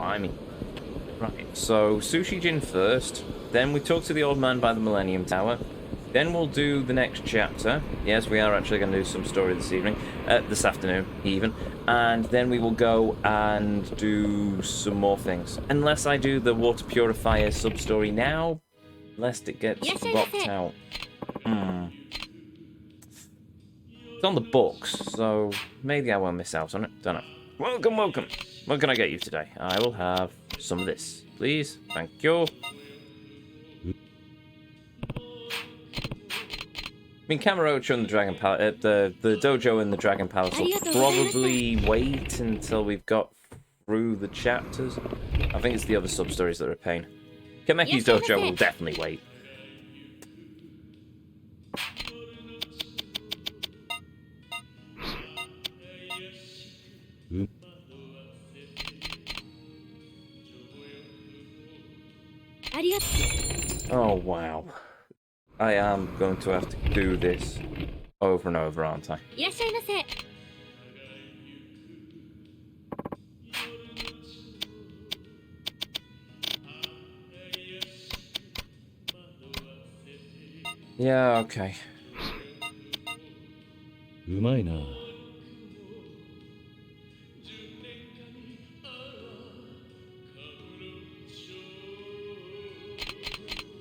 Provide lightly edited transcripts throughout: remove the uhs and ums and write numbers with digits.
Blimey. Right, so Sushi Jin first, then we talk to the old man by the Millennium Tower, then we'll do the next chapter. Yes, we are actually going to do some story this evening, this afternoon even, and then we will go and do some more things. Unless I do the water purifier sub-story now, lest it gets dropped out. It's on the books, so maybe I won't miss out on it. Don't know. Welcome, welcome. What can I get you today? I will have some of this, please. Thank you. I mean, Kamurocho and the Dragon Palace, the dojo and the Dragon Palace will probably wait until we've got through the chapters. I think it's the other sub-stories that are a pain. Kameki's dojo will definitely wait. Oh, wow. I am going to have to do this over and over, aren't I? Yeah, okay.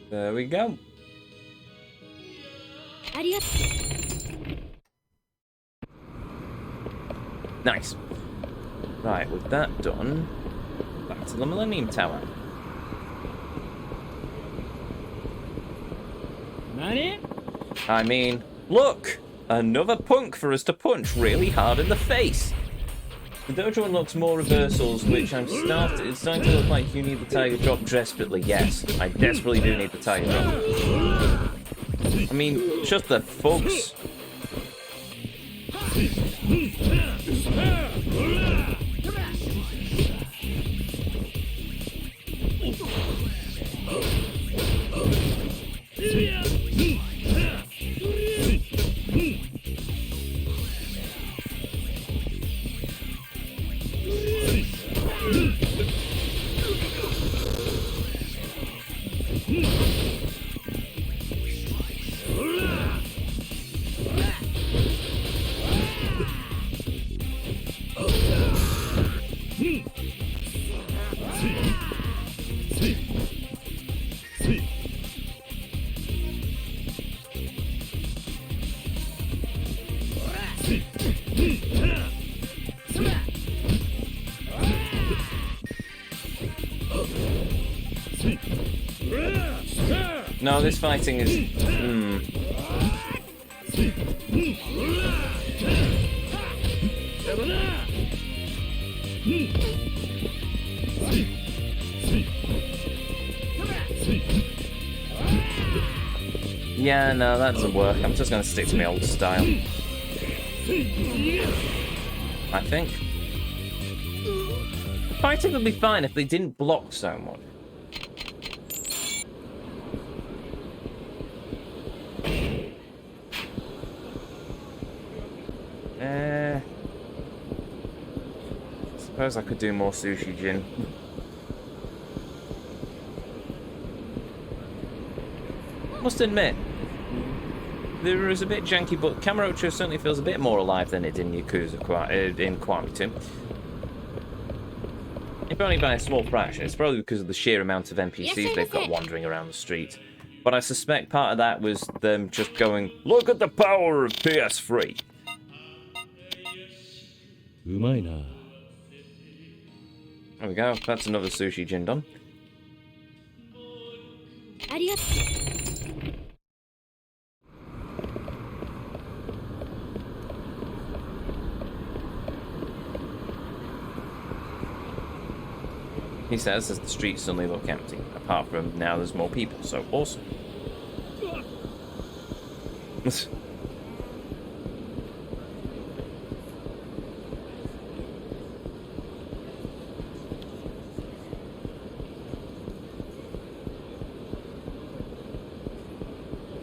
There we go. Nice. Right, with that done, back to the Millennium Tower. I mean, look! Another punk for us to punch really hard in the face! The dojo unlocks more reversals, which it's starting to look like you need the tiger drop desperately. Yes, I desperately do need the tiger drop. I mean, just the thugs. No, this fighting is... Yeah, no, that doesn't work. I'm just going to stick to my old style. I think. Fighting would be fine if they didn't block so much. Suppose I could do more Sushi Jin. Must admit, there is a bit janky, but Kamurocho certainly feels a bit more alive than it did in Yakuza in Kiwami 2. If only by a small fraction. It's probably because of the sheer amount of NPCs they've got wandering around the street. But I suspect part of that was them just going, look at the power of PS3. There we go. That's another Sushi Jin done. He says as the streets suddenly look empty. Apart from now there's more people, so awesome.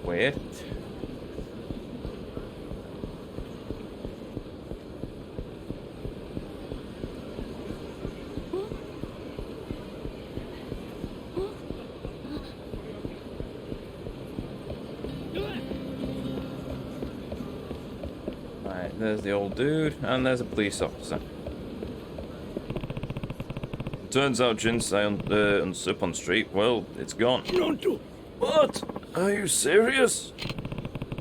Weird. there's the old dude, and there's a police officer. Turns out Jinsei on Supon Street, well, it's gone. What? Are you serious?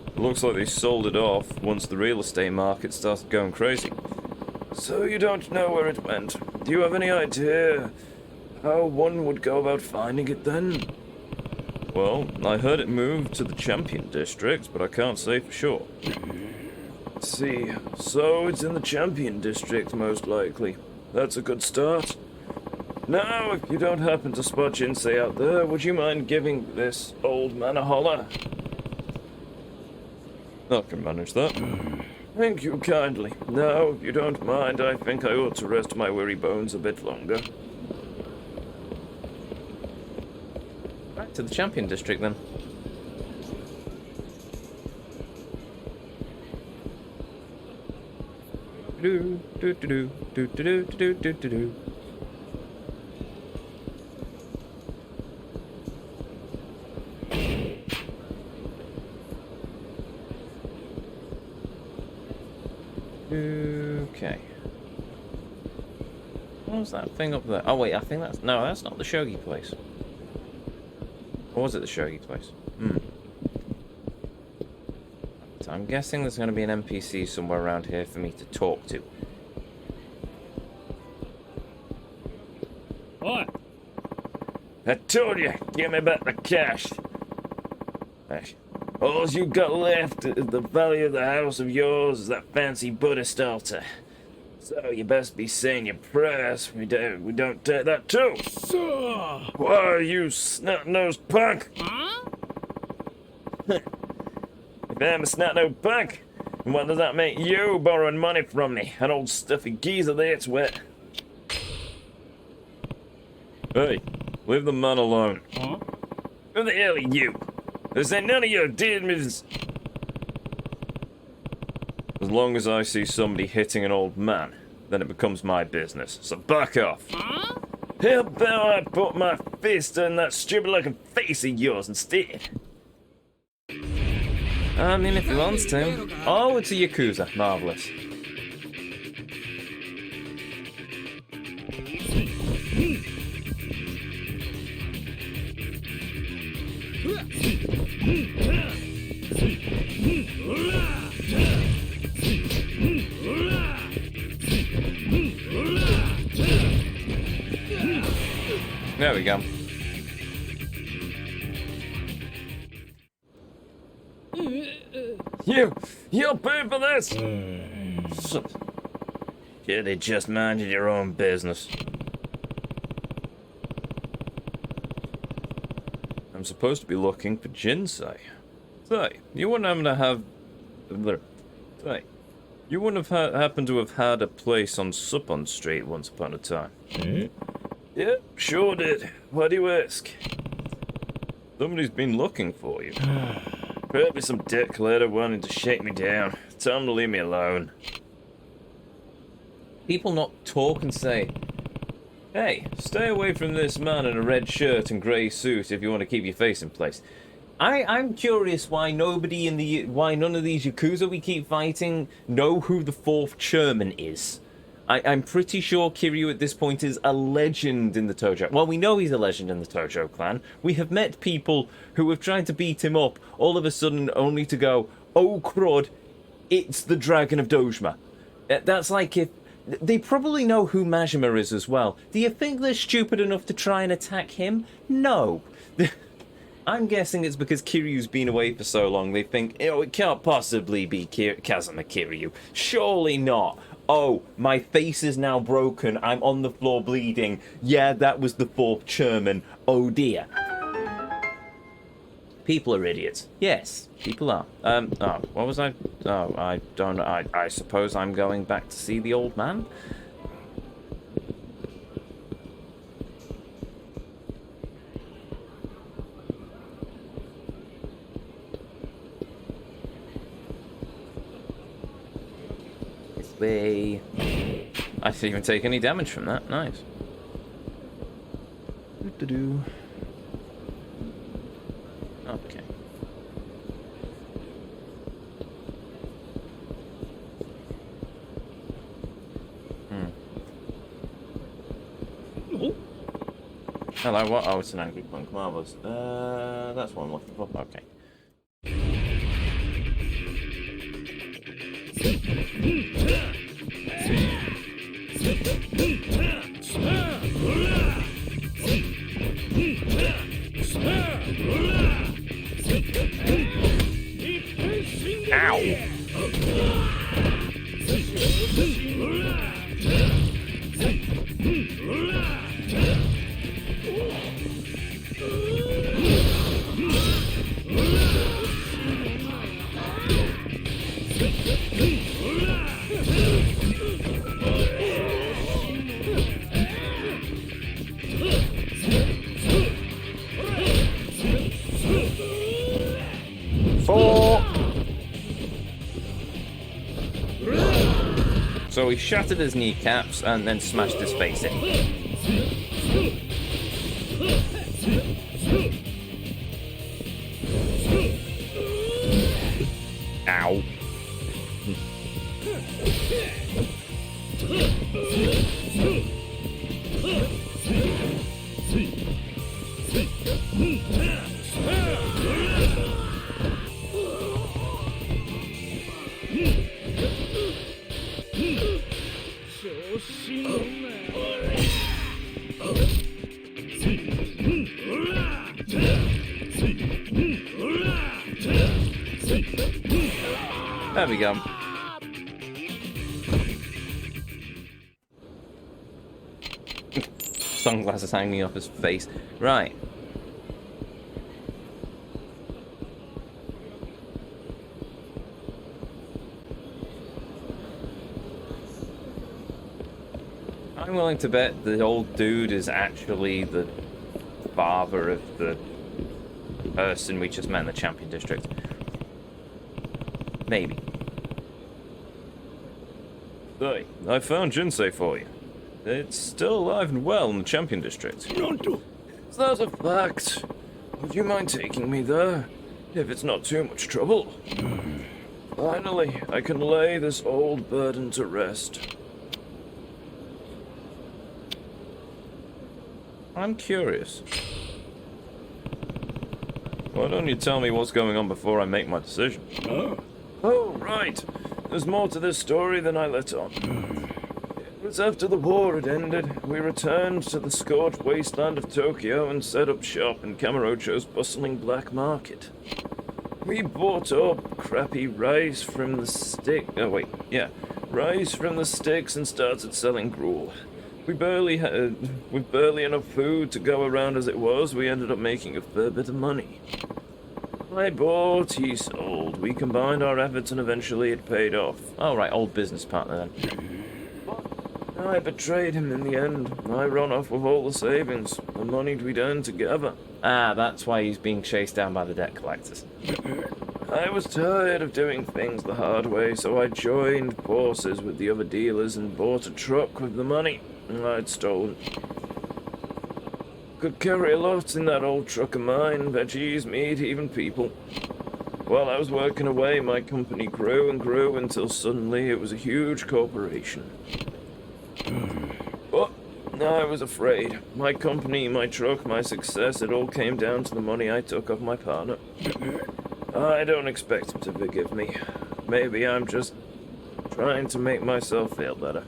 It looks like they sold it off once the real estate market started going crazy. So you don't know where it went? Do you have any idea how one would go about finding it then? Well, I heard it moved to the Champion District, but I can't say for sure. See, so it's in the Champion District most likely. That's a good start. Now, if you don't happen to spot Jinsei out there, would you mind giving this old man a holler? I can manage that. Thank you kindly. Now, if you don't mind, I think I ought to rest my weary bones a bit longer. Back to the Champion District, then. Do do do do do do do do do do. Okay. What was that thing up there? Oh wait, I think that's... No, that's not the shogi place. Or was it the shogi place? So I'm guessing there's going to be an NPC somewhere around here for me to talk to. What? I told you, give me back the cash. All you got left is the value of the house of yours is that fancy Buddhist altar. So you best be saying your prayers. We don't take that too. Why, you snot-nosed punk? Huh? If I'm a snot-nosed punk, what does that make you borrowing money from me? An old stuffy geezer that's wet. Hey, leave the man alone. Huh? Who the hell are you? This ain't none of your business. As long as I see somebody hitting an old man, then it becomes my business. So back off. Huh? How about I put my fist in that stupid-looking face of yours instead? I mean, if he wants to. Oh, it's a Yakuza. Marvelous. There we go. You'll pay for this! Should have just minded your own business. I'm supposed to be looking for Jinsei. Say, you wouldn't happen to have... Say, you wouldn't have happened to have had a place on Supon Street once upon a time. Yep, sure did. Why do you ask? Somebody's been looking for you. Probably some dick later wanting to shake me down. Tell him to leave me alone. People not talk and say, hey, stay away from this man in a red shirt and grey suit if you want to keep your face in place. I'm curious why none of these Yakuza we keep fighting know who the fourth chairman is. I'm pretty sure Kiryu at this point is a legend in the Tojo. Well, we know he's a legend in the Tojo clan. We have met people who have tried to beat him up, all of a sudden only to go, oh crud, it's the Dragon of Dojima. That's like if... They probably know who Majima is as well. Do you think they're stupid enough to try and attack him? No. I'm guessing it's because Kiryu's been away for so long, they think, it can't possibly be Kazuma Kiryu. Surely not. Oh, my face is now broken. I'm on the floor bleeding. Yeah, that was the fourth chairman. Oh dear. People are idiots. Yes, people are. Oh, what was I? Oh, I don't know. I suppose I'm going back to see the old man? I didn't even take any damage from that. Nice. Okay. Hello, what? Oh, it's an angry punk. Marvelous. That's what I'm looking for. Okay. Ow! So he shattered his kneecaps and then smashed his face in. Ow. There we go. Sunglasses hanging off his face. Right. I'm willing to bet the old dude is actually the father of the person we just met in the Champion District. Maybe. Hey, I found Jinsei for you. It's still alive and well in the Champion District. Is that a fact? Would you mind taking me there? If it's not too much trouble. Finally, I can lay this old burden to rest. I'm curious. Why don't you tell me what's going on before I make my decision? Oh, right. There's more to this story than I let on. It was after the war had ended, we returned to the scorched wasteland of Tokyo and set up shop in Kamurocho's bustling black market. We bought up crappy rice from the rice from the sticks and started selling gruel. With barely enough food to go around as it was, we ended up making a fair bit of money. I bought, he sold. We combined our efforts and eventually it paid off. All right, old business partner then. I betrayed him in the end. I ran off with all the savings, the money we'd earned together. Ah, that's why he's being chased down by the debt collectors. I was tired of doing things the hard way, so I joined forces with the other dealers and bought a truck with the money I'd stolen. Could carry a lot in that old truck of mine, veggies, meat, even people. While I was working away, my company grew and grew until suddenly it was a huge corporation. But I was afraid. My company, my truck, my success, it all came down to the money I took off my partner. I don't expect him to forgive me. Maybe I'm just trying to make myself feel better.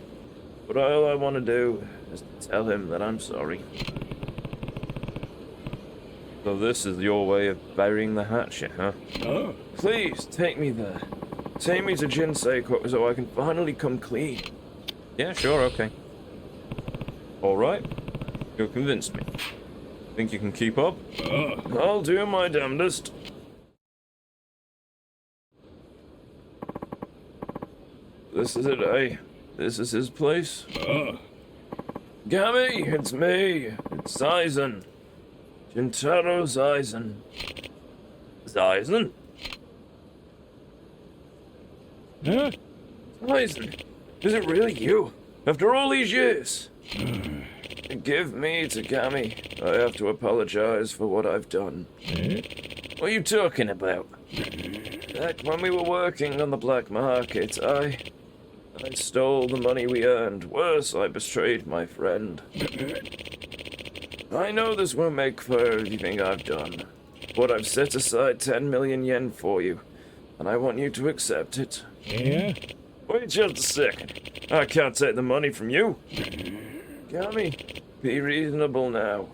But all I want to do is tell him that I'm sorry. So this is your way of burying the hatchet, huh? Oh. Please, take me there. Take me to Jinsei so I can finally come clean. Yeah, sure, okay. Alright. You convinced me. Think you can keep up? I'll do my damnedest. This is it, eh? This is his place? Gabby, it's me. It's Aizen. Jintaro Aizen. Aizen? Huh? Aizen, is it really you? After all these years? Forgive me, Takami. I have to apologize for what I've done. What are you talking about? Back when we were working on the black market, I stole the money we earned. Worse, I betrayed my friend. I know this won't make for everything I've done, but I've set aside 10 million yen for you, and I want you to accept it. Yeah? Wait just a second. I can't take the money from you. Gami, be reasonable now.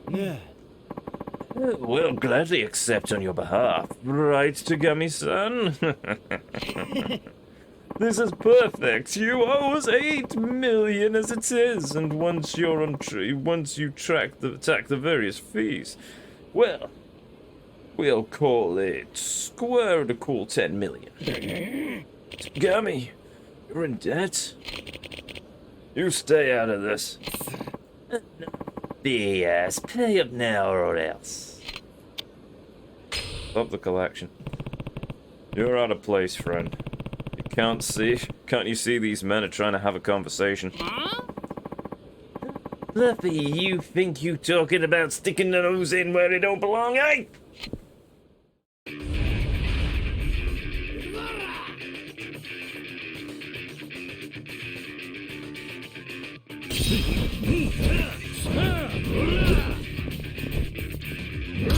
Yeah. We'll gladly accept on your behalf. Right, Tagami-san? This is perfect. You owe us 8 million as it is, and once you're on once you attack the various fees, well, we'll call it square at a cool 10 million. Tagami, you're in debt. You stay out of this. BS, pay up now or else. Stop the collection. You're out of place, friend. Can't you see these men are trying to have a conversation? Fluffy, you think you talking about sticking the nose in where it don't belong, eh?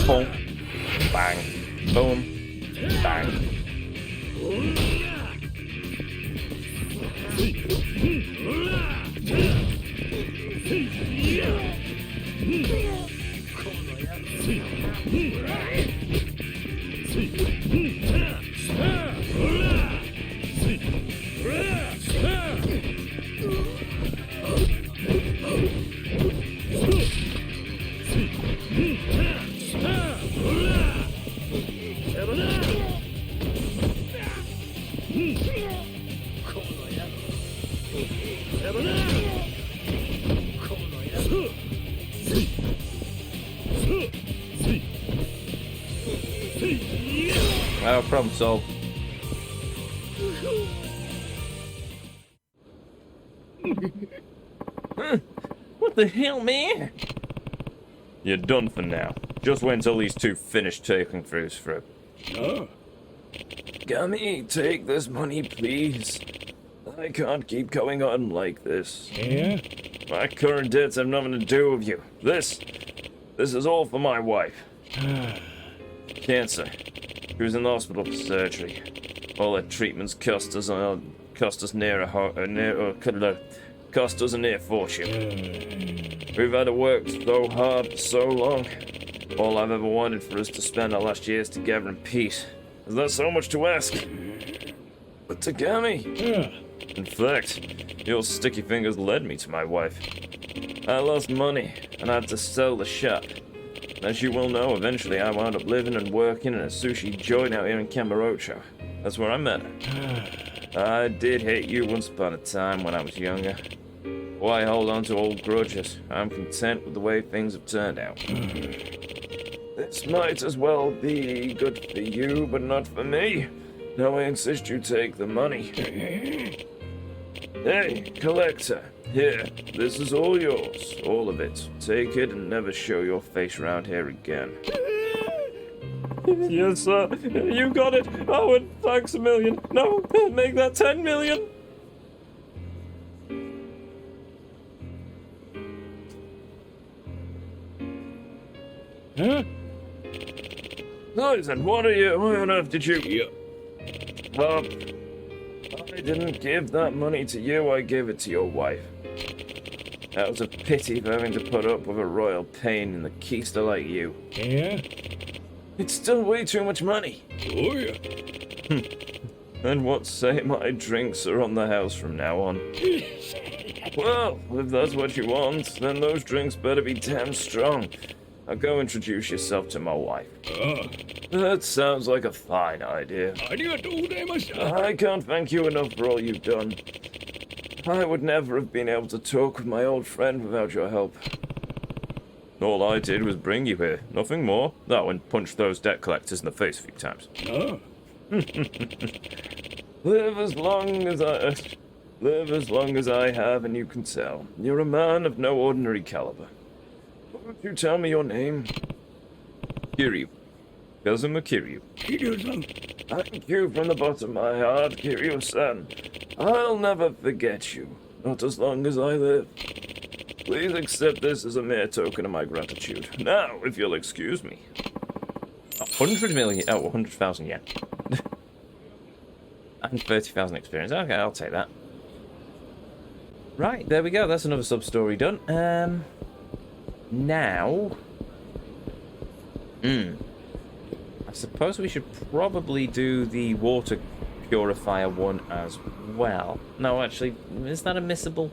Boom. Bang. Boom. Bang. Oh, problem solved. What the hell, man? You're done for now. Just wait until these two finish taking things through. Oh. Gummy, take this money, please. I can't keep going on like this. Yeah? My current debts have nothing to do with you. This is all for my wife. Cancer. She was in the hospital for surgery. All her treatments cost us a near fortune. We've had to work so hard for so long. All I've ever wanted for us to spend our last years together in peace. Is that so much to ask? But Tagami, in fact, your sticky fingers led me to my wife. I lost money and I had to sell the shop. As you well know, eventually I wound up living and working in a sushi joint out here in Kamurocho. That's where I met her. I did hate you once upon a time when I was younger. Why hold on to old grudges? I'm content with the way things have turned out. This might as well be good for you, but not for me. Now I insist you take the money. Hey, collector. Here, this is all yours. All of it. Take it and never show your face around here again. Yes, sir. You got it. Oh, and thanks a million. No, make that 10 million. Huh? Listen, what are you? Why on earth did you? Yeah. I didn't give that money to you. I gave it to your wife. That was a pity for having to put up with a royal pain in the keister like you. Yeah? It's still way too much money. Oh, yeah. And what say my drinks are on the house from now on? Well, if that's what you want, then those drinks better be damn strong. Now go introduce yourself to my wife. That sounds like a fine idea. I can't thank you enough for all you've done. I would never have been able to talk with my old friend without your help. All I did was bring you here, nothing more. That and punch those debt collectors in the face a few times. Live as long as I have, and you can tell. You're a man of no ordinary caliber. Won't you tell me your name? Kiryu. Kazuma Kiryu. Kiryu-san. Thank you from the bottom of my heart, Kiryu-san. I'll never forget you. Not as long as I live. Please accept this as a mere token of my gratitude. Now, if you'll excuse me. 100 million... Oh, 100,000 yen. And 30,000 experience. Okay, I'll take that. Right, there we go. That's another sub-story done. Now... I suppose we should probably do the water purifier one as well. No, actually, is that a missable?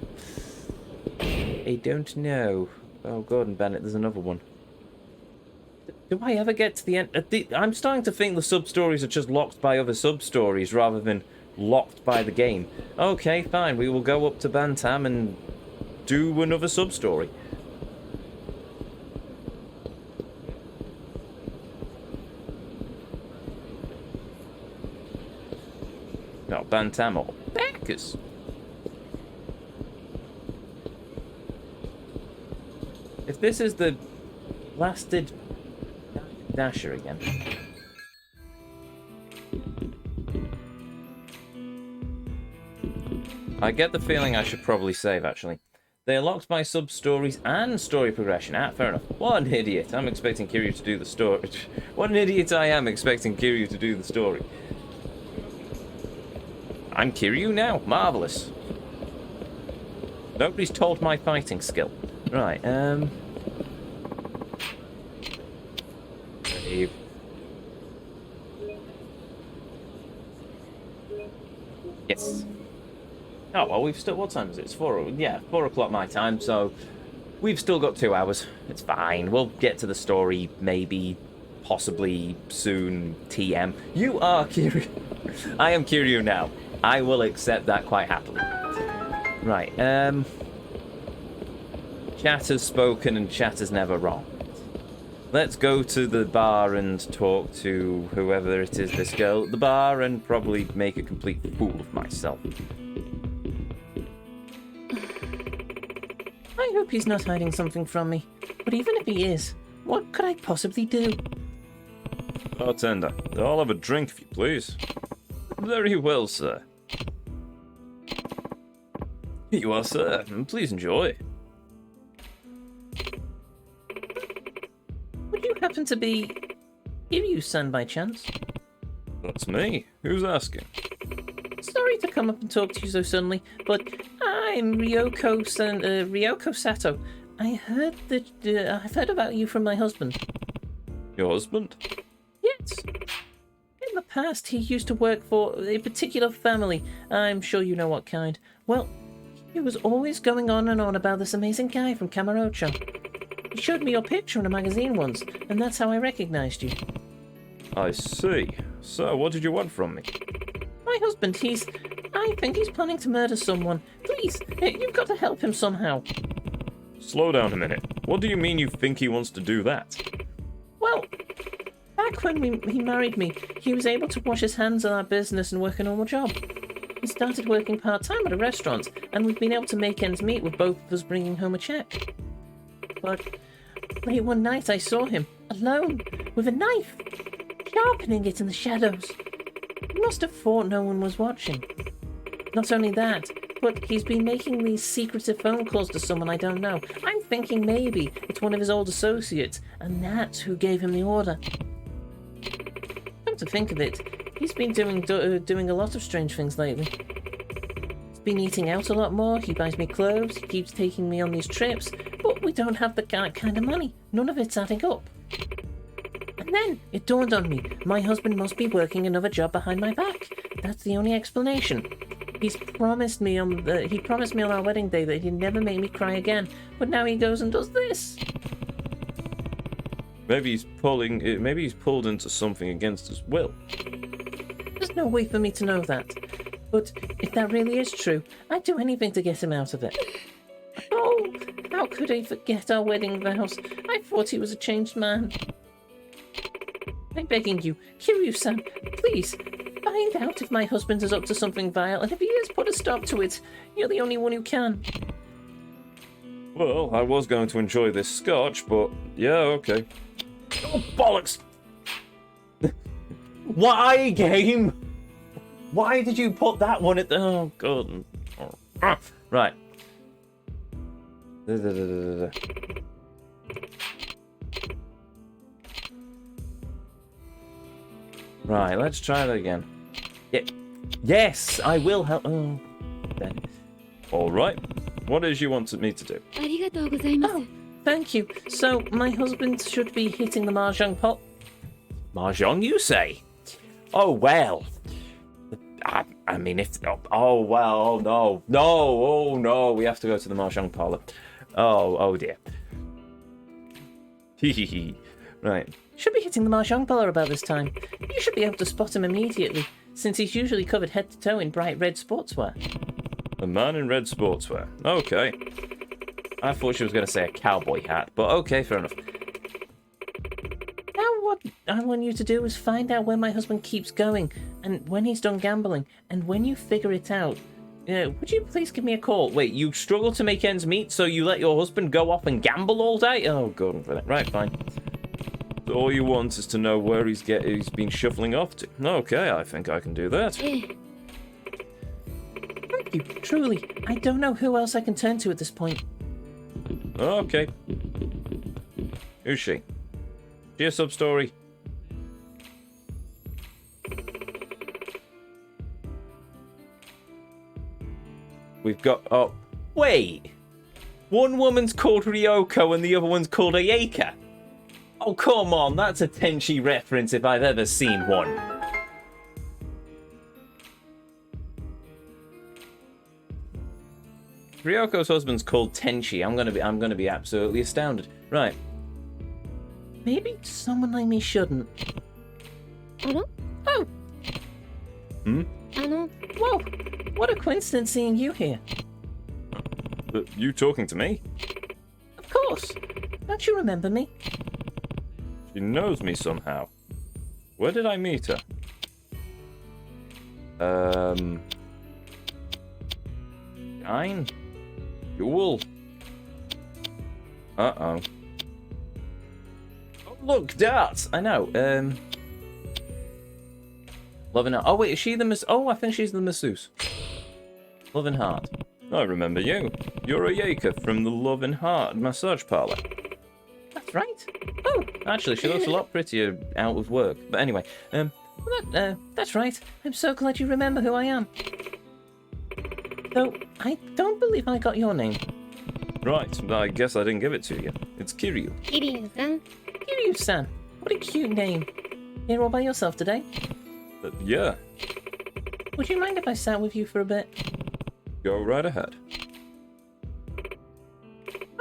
I don't know. Oh, Gordon Bennett, there's another one. Do I ever get to the end? I'm starting to think the sub-stories are just locked by other sub-stories rather than locked by the game. Okay, fine. We will go up to Bantam and do another sub-story. No, Bantam or Bacchus. If this is the blasted Dasher again. I get the feeling I should probably save, actually. They are locked by sub-stories and story progression. Ah, fair enough. What an idiot. I'm expecting Kiryu to do the story. What an idiot I am expecting Kiryu to do the story. I'm Kiryu now. Marvellous. Nobody's told my fighting skill. Right, Save. Yes. Oh, well, we've still... What time is it? It's 4... Yeah, 4 o'clock my time, so... We've still got 2 hours. It's fine. We'll get to the story, maybe, possibly, soon, TM. You are Kiryu. I am Kiryu now. I will accept that quite happily. Right, Chat has spoken and chat is never wrong. Let's go to the bar and talk to whoever it is, this girl at the bar, and probably make a complete fool of myself. I hope he's not hiding something from me. But even if he is, what could I possibly do? Bartender, I'll have a drink if you please. Very well, sir. Here you are, sir. Please enjoy. Would you happen to be Kiryu-san by chance? That's me. Who's asking? Sorry to come up and talk to you so suddenly, but I'm Ryoko Sato. I've heard about you from my husband. Your husband? Yes. In the past, he used to work for a particular family. I'm sure you know what kind. Well, he was always going on and on about this amazing guy from Kamurocho. He showed me your picture in a magazine once, and that's how I recognized you. I see. So, what did you want from me? My husband, I think he's planning to murder someone. Please, you've got to help him somehow. Slow down a minute. What do you mean you think he wants to do that? Well, back when he married me, he was able to wash his hands on our business and work a normal job. He started working part-time at a restaurant, and we've been able to make ends meet with both of us bringing home a check. But late one night I saw him, alone, with a knife, sharpening it in the shadows. He must have thought no one was watching. Not only that, but he's been making these secretive phone calls to someone I don't know. I'm thinking maybe it's one of his old associates, and that's who gave him the order. Come to think of it, he's been doing a lot of strange things lately. He's been eating out a lot more, he buys me clothes, he keeps taking me on these trips, but we don't have the kind of money. None of it's adding up. And then it dawned on me, my husband must be working another job behind my back. That's the only explanation. He promised me on our wedding day that he'd never make me cry again, but now he goes and does this. Maybe he's pulled into something against his will. There's no way for me to know that. But if that really is true, I'd do anything to get him out of it. Oh, how could I forget our wedding vows? I thought he was a changed man. I'm begging you, Kiryu-san, please, find out if my husband is up to something vile, and if he is, put a stop to it. You're the only one who can. Well, I was going to enjoy this scotch, but yeah, okay. Oh, bollocks! Why, game? Why did you put that one at the... Oh, God. Right. Right, let's try that again. Yeah. Yes, I will help. Oh, then. All right. What is you wanted me to do? Oh, thank you. So, my husband should be hitting the mahjong pot. Mahjong, you say? Oh, well. I mean, if... Oh, well, oh, no. No, oh, no. We have to go to the mahjong parlor. Oh, dear. Hee. Right. Should be hitting the mahjong parlor about this time. You should be able to spot him immediately, since he's usually covered head to toe in bright red sportswear. A man in red sportswear. Okay. I thought she was going to say a cowboy hat, but okay, fair enough. Now what I want you to do is find out where my husband keeps going, and when he's done gambling, and when you figure it out, would you please give me a call? Wait, you struggle to make ends meet, so you let your husband go off and gamble all day? Oh, God. Right, fine. So all you want is to know where he's been shuffling off to. Okay, I think I can do that. Thank you, truly. I don't know who else I can turn to at this point. Okay. Who's she? She a sub-story? We've got... Oh, wait! One woman's called Ryoko and the other one's called Ayaka. Oh, come on, that's a Tenchi reference if I've ever seen one. Ryoko's husband's called Tenchi. I'm gonna be absolutely astounded. Right. Maybe someone like me shouldn't. Oh! Hmm? Whoa! What a coincidence seeing you here. You talking to me? Of course. Don't you remember me? She knows me somehow. Where did I meet her? Nine? Jewel? Uh-oh. Oh, look, darts! I know, Love and Heart. Oh, wait, is she the Oh, I think she's the masseuse. Love and Heart. I remember you. You're Ayaka from the Love and Heart massage parlor. That's right. Oh, Actually, she looks a lot prettier out of work. But anyway, that's right. I'm so glad you remember who I am. Though, I don't believe I got your name. Right, I guess I didn't give it to you. It's Kiryu. Kiryu-san. What a cute name. Here all by yourself today? Yeah. Would you mind if I sat with you for a bit? Go right ahead.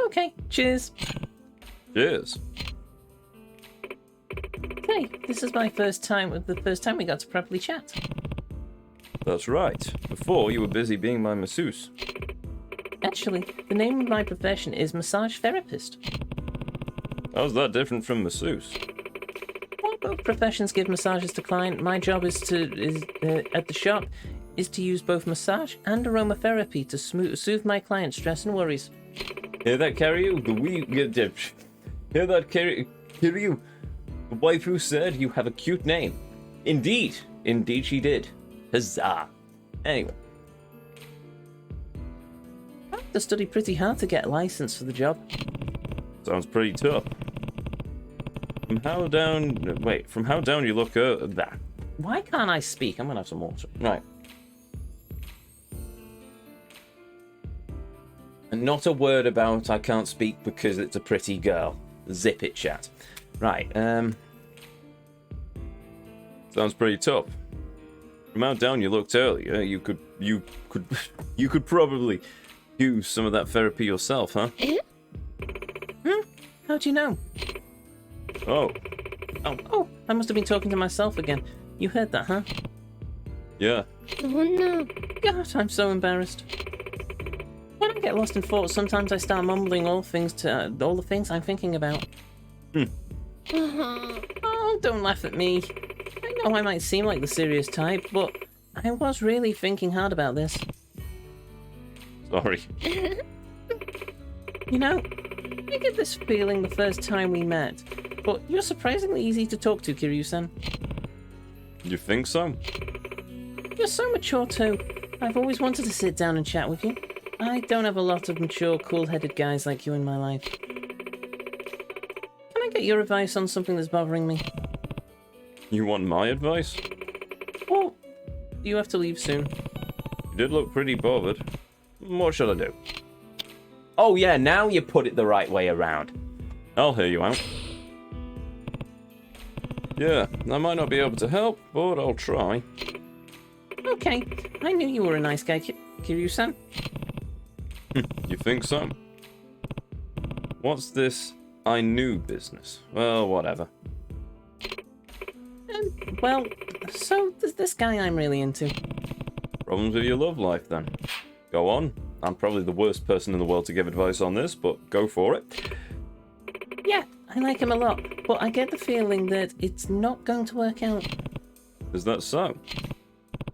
Okay, cheers. Cheers. Hey, this is the first time we got to properly chat. That's right. Before, you were busy being my masseuse. Actually, the name of my profession is massage therapist. How's that different from masseuse? While both professions give massages to clients, my job at the shop is to use both massage and aromatherapy to soothe my clients' stress and worries. Hear that, Kiryu? Hear that, Kiryu? The waifu said you have a cute name. Indeed. Indeed she did. Huzzah. Anyway. I have to study pretty hard to get a license for the job. Sounds pretty tough. From how down you look at that. Why can't I speak? I'm gonna have some water. Right. And not a word about I can't speak because it's a pretty girl. Zip it, chat. Right, sounds pretty tough. From how down you looked earlier, you could probably use some of that therapy yourself, huh? How do you know? Oh, I must have been talking to myself again. You heard that, huh? yeah. Oh no. God, I'm so embarrassed. When I get lost in thought, sometimes I start mumbling all the things I'm thinking about. Oh, don't laugh at me. I know I might seem like the serious type, but I was really thinking hard about this. Sorry. You know, I get this feeling the first time we met, but you're surprisingly easy to talk to, Kiryu-san. You think so? You're so mature too. I've always wanted to sit down and chat with you. I don't have a lot of mature, cool-headed guys like you in my life. Can I get your advice on something that's bothering me? You want my advice? Well, you have to leave soon. You did look pretty bothered. What should I do? Oh yeah, now you put it the right way around. I'll hear you out. Yeah, I might not be able to help, but I'll try. Okay, I knew you were a nice guy, Kiryu-san. You think so? What's this I knew business? Well, whatever. Well, so there's this guy I'm really into. Problems with your love life, then. Go on. I'm probably the worst person in the world to give advice on this, but go for it. Yeah, I like him a lot, but I get the feeling that it's not going to work out. Is that so?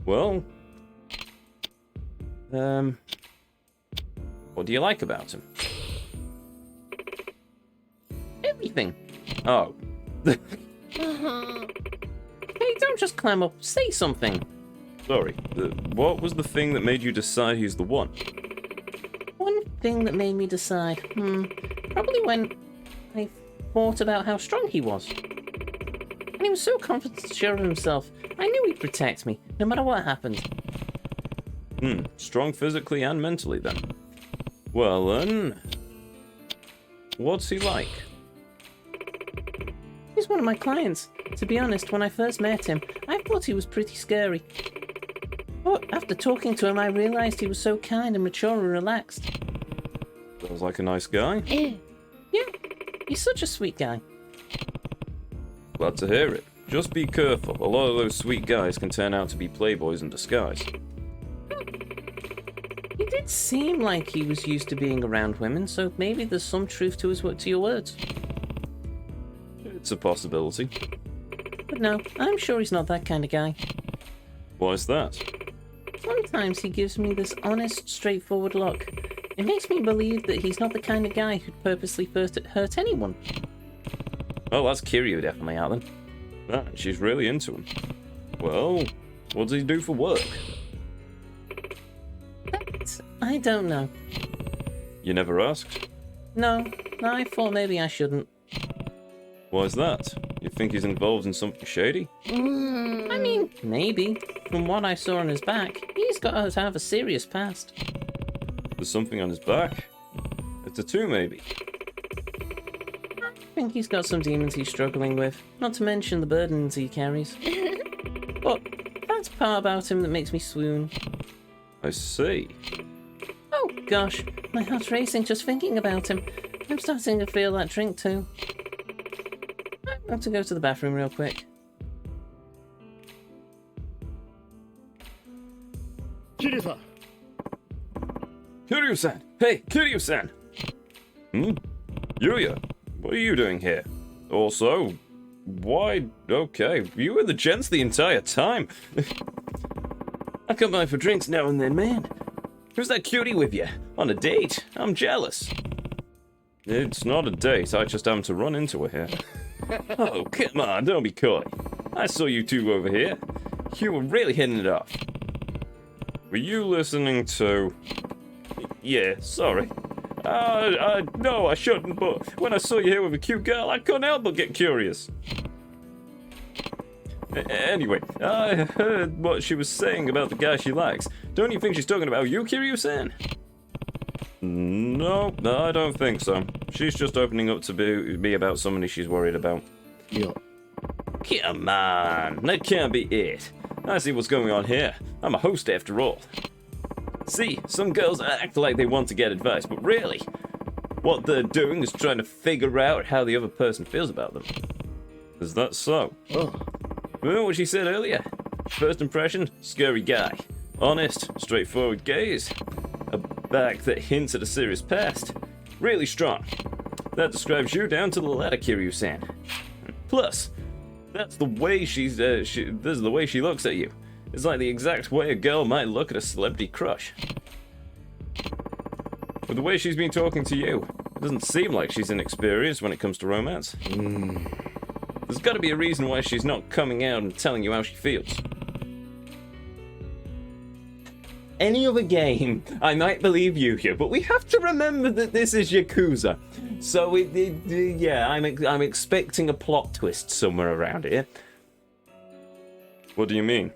Well... What do you like about him? Everything. Oh. Hey, don't just clam up. Say something. Sorry. What was the thing that made you decide he's the one? One thing that made me decide, probably when I thought about how strong he was. And he was so confident, sure of himself. I knew he'd protect me, no matter what happened. Strong physically and mentally, then. Well, then... What's he like? He's one of my clients. To be honest, when I first met him, I thought he was pretty scary. But after talking to him, I realized he was so kind and mature and relaxed. Sounds like a nice guy. Yeah, he's such a sweet guy. Glad to hear it. Just be careful. A lot of those sweet guys can turn out to be playboys in disguise. He did seem like he was used to being around women, so maybe there's some truth to your words. It's a possibility. But no, I'm sure he's not that kind of guy. Why's that? Sometimes he gives me this honest, straightforward look. It makes me believe that he's not the kind of guy who'd purposely hurt anyone. Well, that's Kiryu definitely out then. Right, she's really into him. Well, what does he do for work? That, I don't know. You never asked? No, I thought maybe I shouldn't. Why's that? You think he's involved in something shady? I mean, maybe. From what I saw on his back, he's got to have a serious past. There's something on his back? A tattoo, maybe? I think he's got some demons he's struggling with, not to mention the burdens he carries. But that's part about him that makes me swoon. I see. Oh gosh, my heart's racing just thinking about him. I'm starting to feel that drink too. I have to go to the bathroom real quick. Kiryu-san! Kiryu-san! Hey, Kiryu-san! Yuya, what are you doing here? Also, why... Okay, you were the gents the entire time. I come by for drinks now and then, man. Who's that cutie with you? On a date? I'm jealous. It's not a date, I just happened to run into her here. Oh, come on, don't be coy. I saw you two over here. You were really hitting it off. Were you listening to... Yeah, sorry. No, I shouldn't, but when I saw you here with a cute girl, I couldn't help but get curious. Anyway, I heard what she was saying about the guy she likes. Don't you think she's talking about you, Kiryu-san? No, I don't think so. She's just opening up to be about somebody she's worried about. Yeah. Come on, that can't be it. I see what's going on here. I'm a host after all. See, some girls act like they want to get advice, but really, what they're doing is trying to figure out how the other person feels about them. Is that so? Oh. Remember what she said earlier? First impression, scary guy. Honest, straightforward gaze. A back that hints at a serious past. Really strong. That describes you down to the letter, Kiryu-san. Plus, that's the way this is the way she looks at you. It's like the exact way a girl might look at a celebrity crush. With the way she's been talking to you, it doesn't seem like she's inexperienced when it comes to romance. There's got to be a reason why she's not coming out and telling you how she feels. any other game, I might believe you here, but we have to remember that this is Yakuza. So, yeah, I'm expecting a plot twist somewhere around here. What do you mean?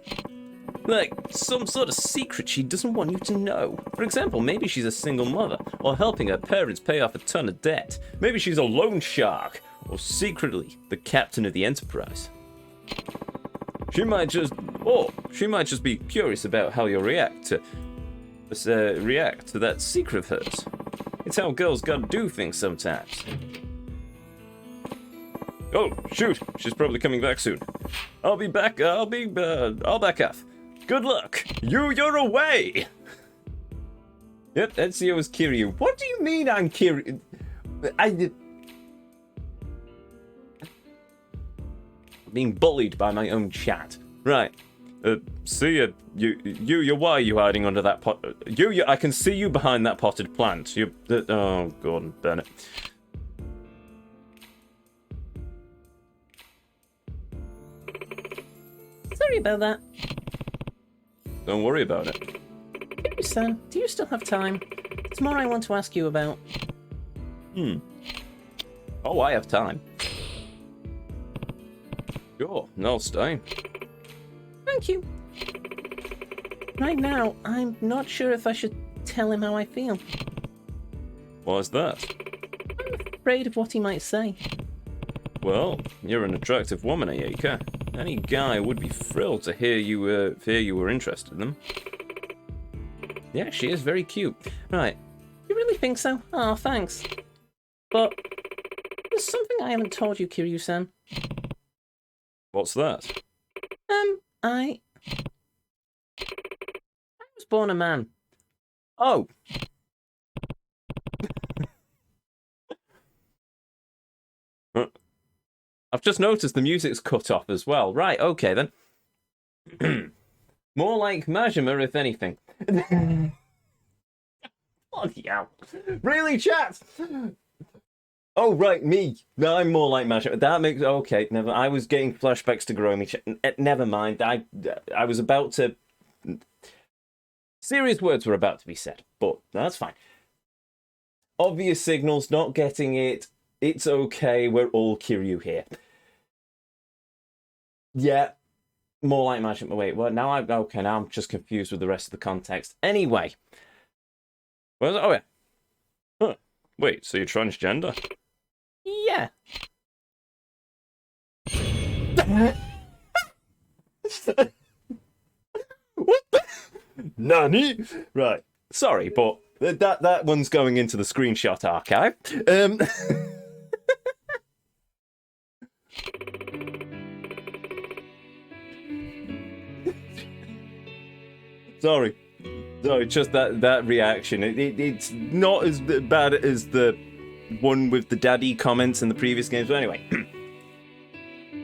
Like, some sort of secret she doesn't want you to know. For example, maybe she's a single mother, or helping her parents pay off a ton of debt. Maybe she's a loan shark, or secretly the captain of the Enterprise. She might just be curious about how you'll react to that secret of hers. It's how girls gotta do things sometimes. Oh, shoot, she's probably coming back soon. I'll back off. Good luck. You're away. Yep, Ezio is Kiryu. What do you mean I'm Kiryu? I'm being bullied by my own chat. Right. See ya. Why are you hiding under that pot? I can see you behind that potted plant. Oh, Gordon Bennett. Sorry about that. Don't worry about it. Kiryu-san, do you still have time? There's more I want to ask you about. Oh, I have time. Sure, I'll stay. Thank you. Right now, I'm not sure if I should tell him how I feel. Why's that? I'm afraid of what he might say. Well, you're an attractive woman, Ayaka. Any guy would be thrilled to hear you were interested in them. Yeah, she is very cute. Right. You really think so? Oh, thanks. But there's something I haven't told you, Kiryu-san. What's that? I was born a man. Oh. I've just noticed the music's cut off as well. Right, okay then. More like Majima, if anything. Bloody hell. Really, chat? Oh, right, me. No, I'm more like Majima. That makes... Okay, never... I was getting flashbacks to Gromi. Never mind. I was about to... Serious words were about to be said, but that's fine. Obvious signals, not getting it. It's okay, we're all Kiryu here. Yeah, more like Majima. Wait, what? Now I'm just confused with the rest of the context. Anyway. Oh, yeah. Huh. Wait, so you're transgender? Yeah. What the? Nani? Right. Sorry, but that one's going into the screenshot archive. Sorry, just that reaction. It's not as bad as the one with the daddy comments in the previous games. But anyway,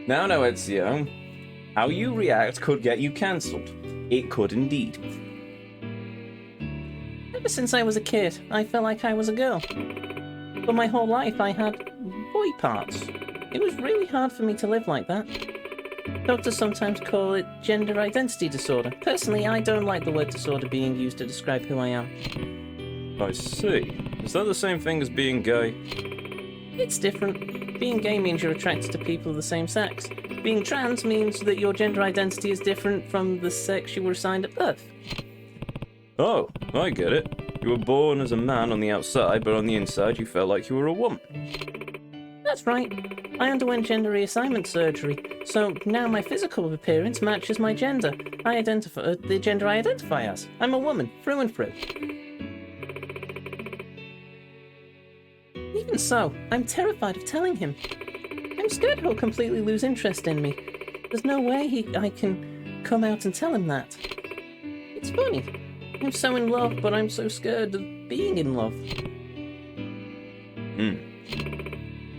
now Ezio, how you react could get you cancelled. It could indeed. Ever since I was a kid, I felt like I was a girl. But my whole life I had boy parts. It was really hard for me to live like that. Doctors sometimes call it gender identity disorder. Personally, I don't like the word disorder being used to describe who I am. I see. Is that the same thing as being gay? It's different. Being gay means you're attracted to people of the same sex. Being trans means that your gender identity is different from the sex you were assigned at birth. Oh, I get it. You were born as a man on the outside, but on the inside you felt like you were a woman. That's right. I underwent gender reassignment surgery, so now my physical appearance matches my gender. I identify the gender I identify as. I'm a woman, through and through. Even so, I'm terrified of telling him. I'm scared he'll completely lose interest in me. There's no way I can come out and tell him that. It's funny. I'm so in love, but I'm so scared of being in love.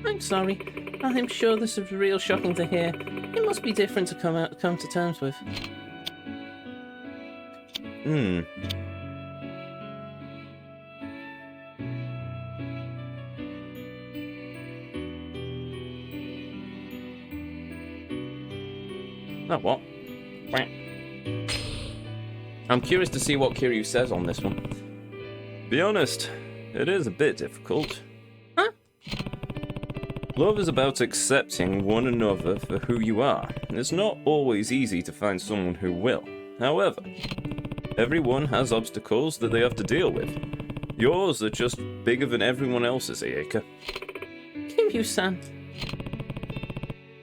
I'm sorry. I'm sure this is real shocking to hear. It must be different to come to terms with. Oh, what? I'm curious to see what Kiryu says on this one. Be honest, it is a bit difficult. Huh? Love is about accepting one another for who you are. It's not always easy to find someone who will. However, everyone has obstacles that they have to deal with. Yours are just bigger than everyone else's, Ayaka. Kiryu-san.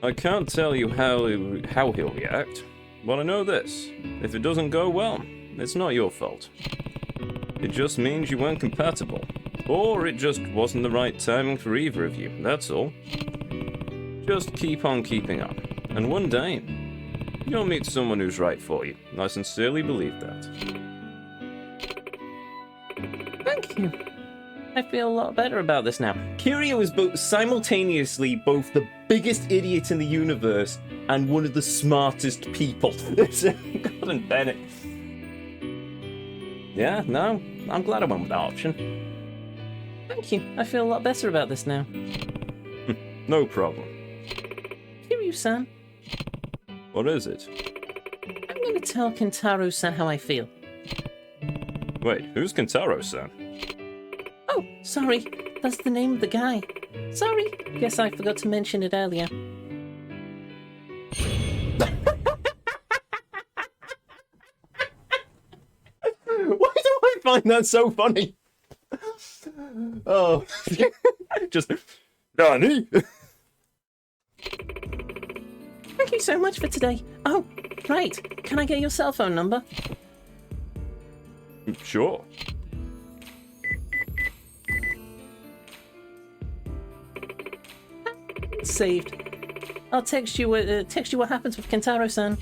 I can't tell you how he'll react, but I know this. If it doesn't go well, it's not your fault. It just means you weren't compatible. Or it just wasn't the right timing for either of you, that's all. Just keep on keeping on. And one day, you'll meet someone who's right for you. I sincerely believe that. Thank you. I feel a lot better about this now. Kiryu is simultaneously both the biggest idiot in the universe and one of the smartest people. God and Bennett. Yeah, no, I'm glad I went with that option. Thank you. I feel a lot better about this now. No problem. Kiryu-san. What is it? I'm going to tell Kentaro-san how I feel. Wait, who's Kentaro-san? Oh, sorry. That's the name of the guy. Sorry. Guess I forgot to mention it earlier. Why do I find that so funny? Oh, just Danny. Thank you so much for today. Oh, right. Can I get your cell phone number? Sure. Saved. I'll text you what happens with Kentaro-san.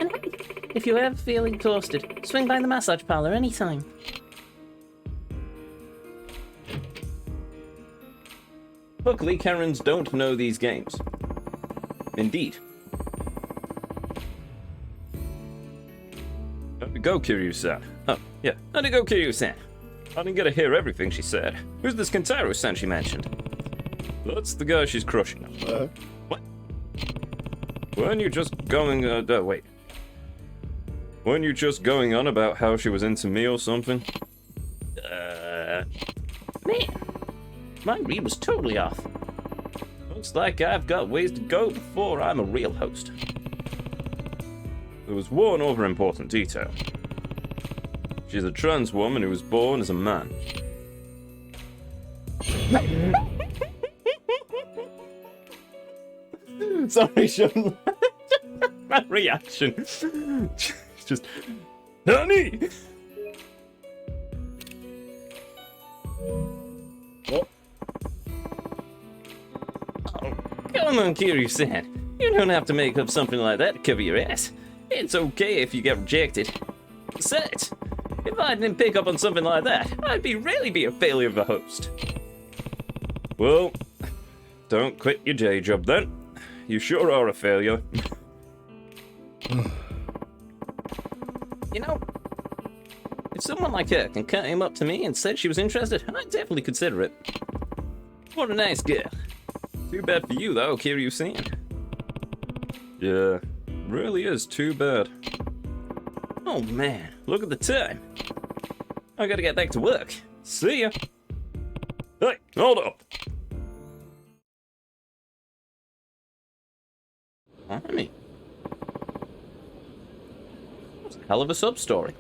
And hey, if you ever feel exhausted, swing by the massage parlor anytime. Luckily, Karens don't know these games. Indeed. How'd it go, Kiryu-san? Oh, yeah. How'd it go, Kiryu-san? I didn't get to hear everything she said. Who's this Kentaro-san she mentioned? That's the guy she's crushing on. What? Weren't you just going, wait. Weren't you just going on about how she was into me or something? Man, my read was totally off. Looks like I've got ways to go before I'm a real host. There was one other important detail. She's a trans woman who was born as a man. Sorry, Sean. My reaction. Just... Honey! What? Come on, Kiryu-san. You don't have to make up something like that to cover your ass. It's okay if you get rejected. Besides, if I didn't pick up on something like that, I'd really be a failure of a host. Well, don't quit your day job then. You sure are a failure. You know, if someone like her can came up to me and said she was interested, I'd definitely consider it. What a nice girl. Too bad for you, though, Kiryu-san. Yeah, really is too bad. Oh man, look at the time. I gotta get back to work. See ya. Hey, hold up. Honey. That's a hell of a sub-story.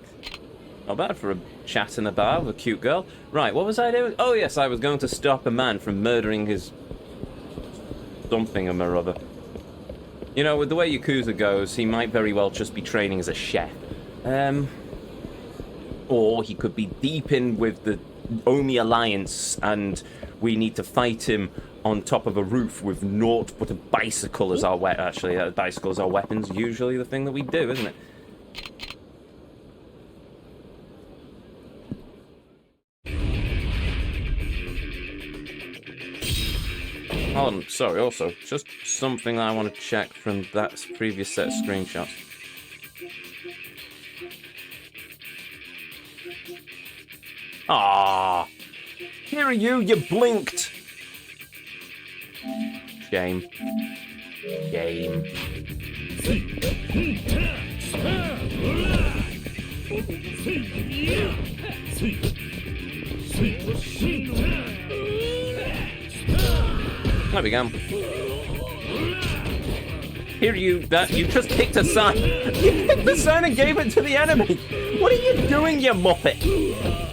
Not bad for a chat in a bar with a cute girl. Right, what was I doing? Oh yes, I was going to stop a man from murdering his... something or other. You know, with the way Yakuza goes, he might very well just be training as a chef. Or he could be deep in with the Omi Alliance and we need to fight him on top of a roof with naught but a bicycle as our weapon. Actually, a bicycle as our weapon's usually the thing that we do, isn't it? Oh, sorry, also, just something I want to check from that previous set of screenshots. Ah, Kiryu, you blinked. Shame. Game. There we go. Here you just picked a sign. You picked the sign and gave it to the enemy. What are you doing, you muppet?